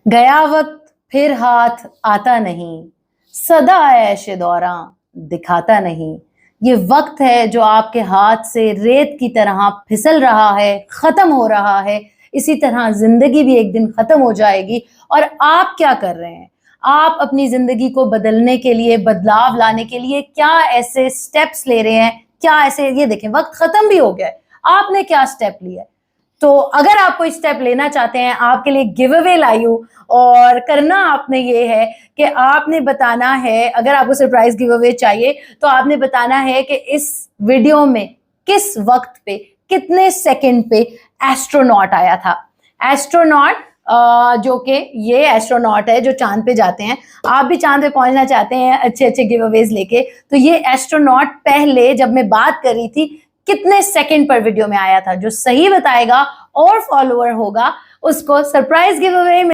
गया वक्त फिर हाथ आता नहीं, सदा ऐशे दौरां दिखाता नहीं। ये वक्त है जो आपके हाथ से रेत की तरह फिसल रहा है, खत्म हो रहा है। इसी तरह जिंदगी भी एक दिन खत्म हो जाएगी। और आप क्या कर रहे हैं? आप अपनी जिंदगी को बदलने के लिए, बदलाव लाने के लिए क्या ऐसे स्टेप्स ले रहे हैं? क्या ऐसे, ये देखें वक्त खत्म भी हो गया है, आपने क्या स्टेप लिया है? तो अगर आप कोई स्टेप लेना चाहते हैं, आपके लिए गिव अवे लाई हूं। और करना आपने ये है कि आपने बताना है, अगर आपको सरप्राइज गिव अवे चाहिए तो आपने बताना है कि इस वीडियो में किस वक्त पे, कितने सेकंड पे एस्ट्रोनॉट आया था। एस्ट्रोनॉट जो कि ये एस्ट्रोनॉट है जो चांद पे जाते हैं। आप भी चांद पे पहुंचना चाहते हैं अच्छे अच्छे गिव अवेज लेके, तो ये एस्ट्रोनॉट पहले जब मैं बात कर रही थी कितने सेकंड पर वीडियो में आया था, जो सही बताएगा और फॉलोअर होगा उसको सरप्राइज गिव अवे